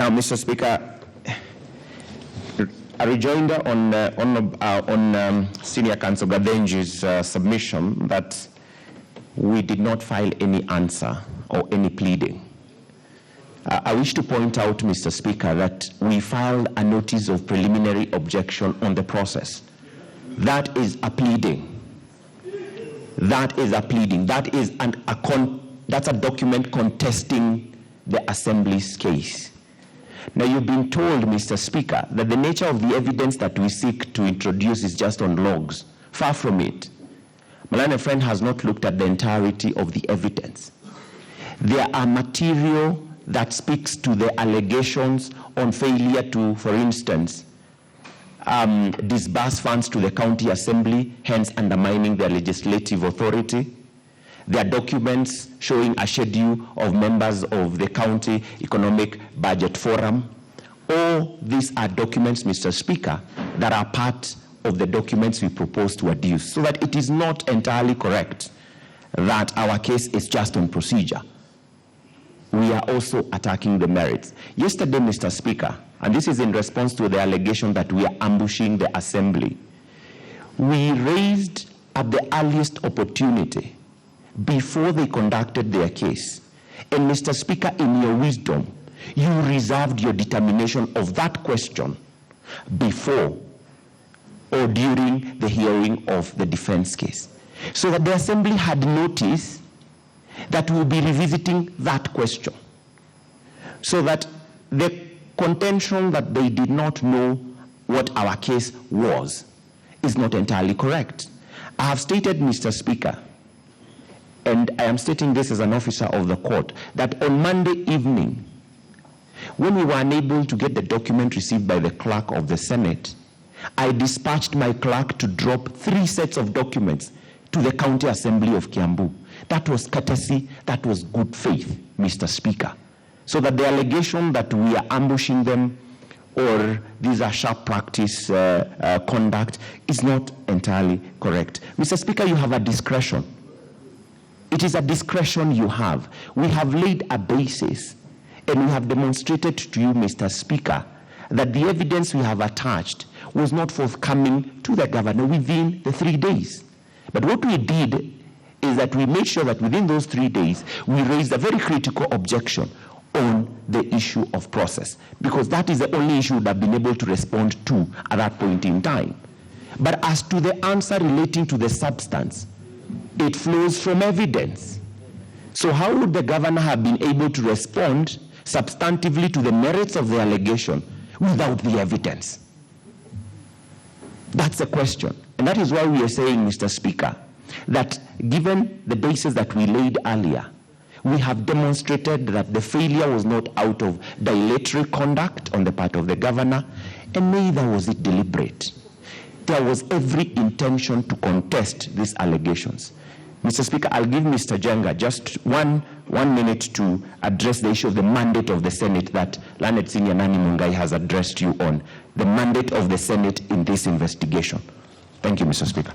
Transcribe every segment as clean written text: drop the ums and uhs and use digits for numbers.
Now, Mr. Speaker, a rejoinder on Senior Counsel Gadenji's submission that we did not file any answer or any pleading. I wish to point out, Mr. Speaker, that we filed a notice of preliminary objection on the process. That is a pleading. That is a pleading. That is that's a document contesting the Assembly's case. Now, you've been told, Mr. Speaker, that the nature of the evidence that we seek to introduce is just on logs. Far from it. My learned friend has not looked at the entirety of the evidence. There are material that speaks to the allegations on failure to, for instance, disburse funds to the county assembly, hence undermining their legislative authority. There are documents showing a schedule of members of the county economic budget forum. All these are documents, Mr. Speaker, that are part of the documents we propose to adduce, so that it is not entirely correct that our case is just on procedure. We are also attacking the merits. Yesterday, Mr. Speaker, and this is in response to the allegation that we are ambushing the assembly, we raised at the earliest opportunity before they conducted their case. And Mr. Speaker, in your wisdom, you reserved your determination of that question before or during the hearing of the defense case, so that the assembly had notice that we'll be revisiting that question, so that the contention that they did not know what our case was is not entirely correct. I have stated, Mr. Speaker, and I am stating this as an officer of the court, that on Monday evening, when we were unable to get the document received by the clerk of the Senate, I dispatched my clerk to drop 3 sets of documents to the County Assembly of Kiambu. That was courtesy, that was good faith, Mr. Speaker. So that the allegation that we are ambushing them or these are sharp practice conduct is not entirely correct. Mr. Speaker, you have a discretion. It is a discretion you have. We have laid a basis and we have demonstrated to you, Mr. Speaker, that the evidence we have attached was not forthcoming to the governor within the 3 days. But what we did is that we made sure that within those 3 days, we raised a very critical objection on the issue of process, because that is the only issue that I've been able to respond to at that point in time. But as to the answer relating to the substance, it flows from evidence. So how would the governor have been able to respond substantively to the merits of the allegation without the evidence? That's the question. And that is why we are saying, Mr. Speaker, that given the basis that we laid earlier, we have demonstrated that the failure was not out of dilatory conduct on the part of the governor, and neither was it deliberate. There was every intention to contest these allegations. Mr. Speaker, I'll give Mr. Jenga just one minute to address the issue of the mandate of the Senate that Learned Senior Nani Mungai has addressed you on, the mandate of the Senate in this investigation. Thank you, Mr. Speaker.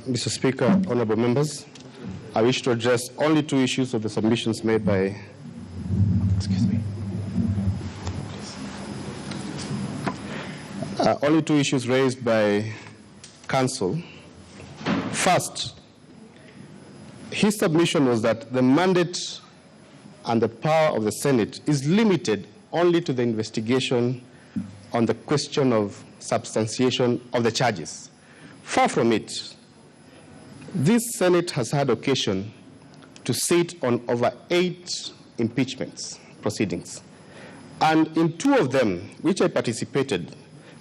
Mr. Speaker, honorable members, I wish to address only 2 issues of the submissions made by, only 2 issues raised by counsel. First, his submission was that the mandate and the power of the Senate is limited only to the investigation on the question of substantiation of the charges. Far from it. This Senate has had occasion to sit on over 8 impeachments proceedings. And in 2 of them, which I participated,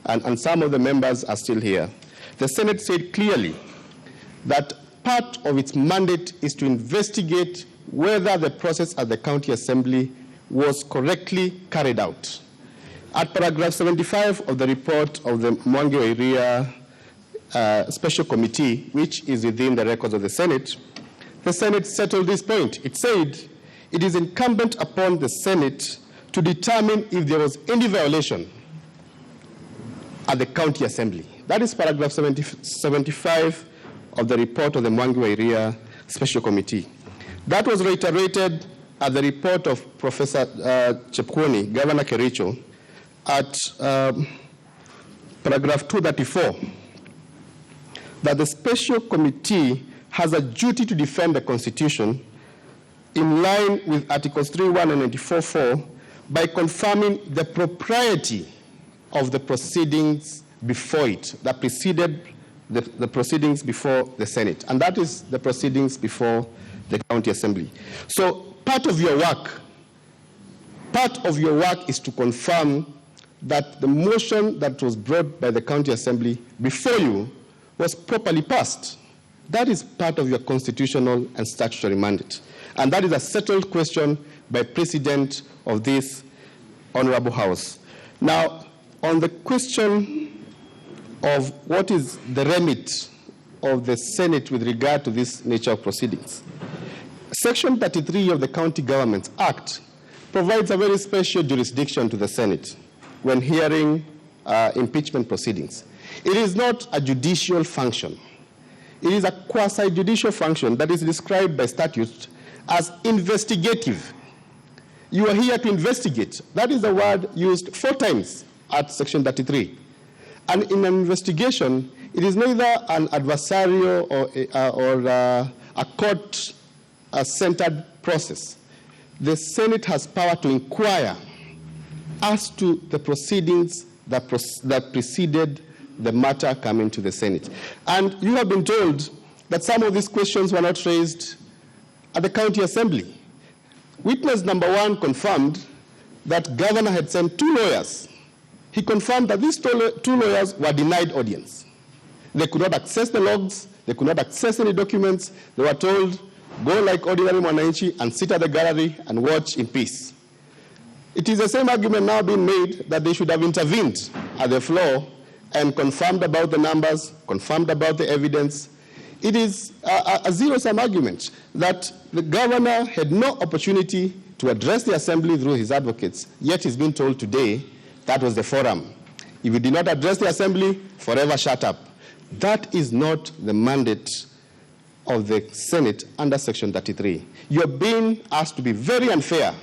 and some of the members are still here, the Senate said clearly that part of its mandate is to investigate whether the process at the county assembly was correctly carried out. At paragraph 75 of the report of the Mwangi Wairia Special Committee, which is within the records of the Senate settled this point. It said it is incumbent upon the Senate to determine if there was any violation at the county assembly. That is paragraph 75 of the report of the Mwangi Wairia Special Committee. That was reiterated at the report of Professor Chepkwony, Governor Kericho, at paragraph 234, that the Special Committee has a duty to defend the Constitution in line with Articles 3.1 and 94.4 by confirming the propriety of the proceedings before it, that preceded the proceedings before the Senate. And that is the proceedings before the County Assembly. So part of your work is to confirm that the motion that was brought by the County Assembly before you was properly passed. That is part of your constitutional and statutory mandate. And that is a settled question by President of this Honorable House. Now, on the question of what is the remit of the Senate with regard to this nature of proceedings, Section 33 of the County Governments Act provides a very special jurisdiction to the Senate when hearing impeachment proceedings. It is not a judicial function. It is a quasi-judicial function that is described by statute as investigative. You are here to investigate. That is the word used 4 times at Section 33. And in an investigation, it is neither an adversarial or a court-centered process. The Senate has power to inquire as to the proceedings that preceded the matter coming to the Senate. And you have been told that some of these questions were not raised at the County Assembly. Witness number 1 confirmed that Governor had sent 2 lawyers. He confirmed that these 2 lawyers were denied audience. They could not access the logs, they could not access any documents. They were told, go like ordinary mwananchi and sit at the gallery and watch in peace. It is the same argument now being made that they should have intervened at the floor and confirmed about the numbers, confirmed about the evidence. It is a zero-sum argument that the governor had no opportunity to address the assembly through his advocates, yet he's been told today that was the forum. If you did not address the assembly, forever shut up. That is not the mandate of the Senate under Section 33. You're being asked to be very unfair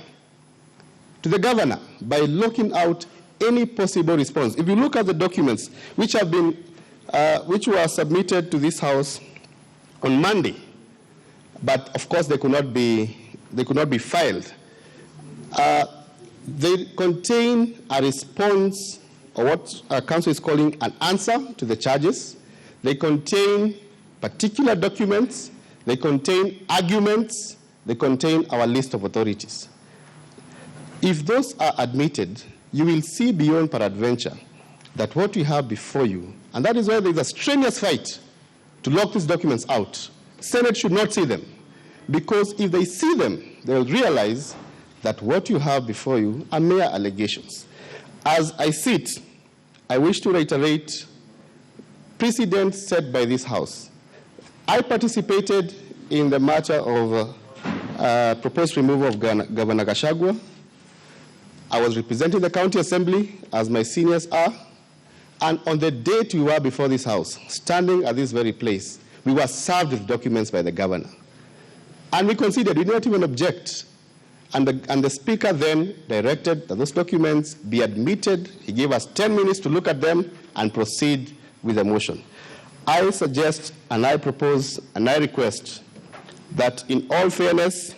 to the governor by locking out any possible response. If you look at the documents which were submitted to this House on Monday, but of course they could not be filed. They contain a response, or what our council is calling an answer to the charges. They contain particular documents. They contain arguments. They contain our list of authorities. If those are admitted, you will see beyond peradventure that what we have before you, and that is why there is a strenuous fight to lock these documents out. Senate should not see them, because if they see them, they will realize that what you have before you are mere allegations. As I sit, I wish to reiterate precedents set by this House. I participated in the matter of proposed removal of Governor Gachagua. I was representing the County Assembly, as my seniors are, and on the date we were before this House, standing at this very place, we were served with documents by the governor. And we considered, we did not even object. And the Speaker then directed that those documents be admitted. He gave us 10 minutes to look at them and proceed with the motion. I suggest, and I propose, and I request that in all fairness,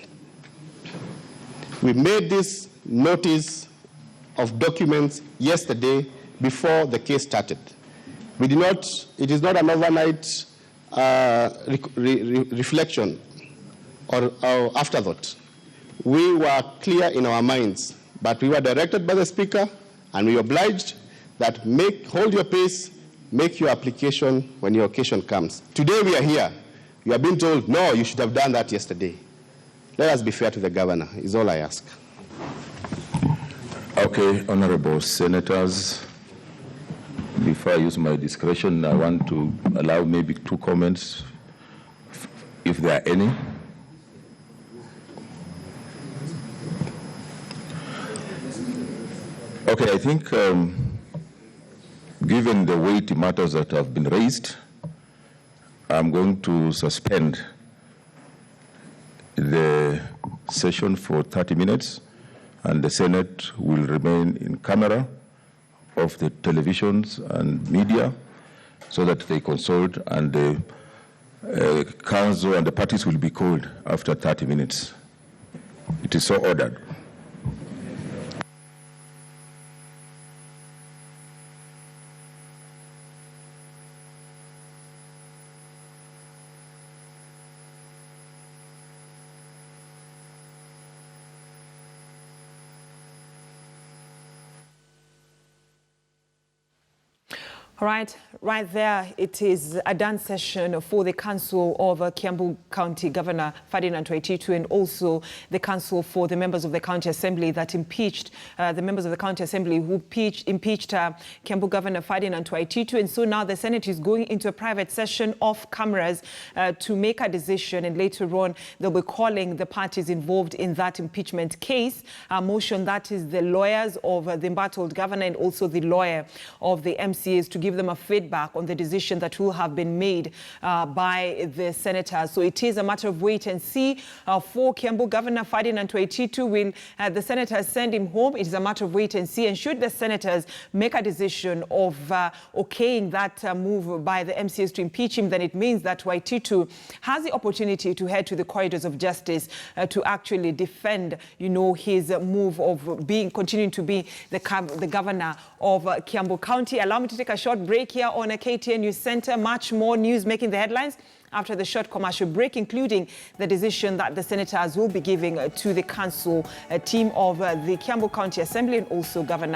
we made this notice of documents yesterday before the case started. We did not, it is not an overnight reflection or afterthought. We were clear in our minds, but we were directed by the Speaker, and we obliged that hold your pace, make your application when your occasion comes. Today we are here. You have been told, no, you should have done that yesterday. Let us be fair to the governor, is all I ask. Okay, honorable senators, before I use my discretion, I want to allow maybe 2 comments, if there are any. Okay, I think Given the weighty matters that have been raised, I'm going to suspend the session for 30 minutes, and the Senate will remain in camera of the televisions and media so that they consult, and the council and the parties will be called after 30 minutes. It is so ordered. All right, right there, it is a done session for the Council of Kiambu County Governor Ferdinand Waititu, and also the Council for the members of the County Assembly that impeached the members of the County Assembly who impeached Kiambu Governor Ferdinand Waititu. And so now the Senate is going into a private session off cameras to make a decision, and later on they'll be calling the parties involved in that impeachment case. A motion, that is the lawyers of the embattled governor and also the lawyer of the MCAs, to give them a feedback on the decision that will have been made by the senators. So it is a matter of wait and see for Kiambu Governor Ferdinand Waititu. Will the senators send him home? It is a matter of wait and see. And should the senators make a decision of okaying that move by the MCAs to impeach him, then it means that Waititu has the opportunity to head to the corridors of justice to actually defend, you know, his move of continuing to be the governor of Kiambu County. Allow me to take a short break here on a KTN News Center. Much more news making the headlines after the short commercial break, including the decision that the senators will be giving to the council team of the Kiambu County Assembly, and also Governor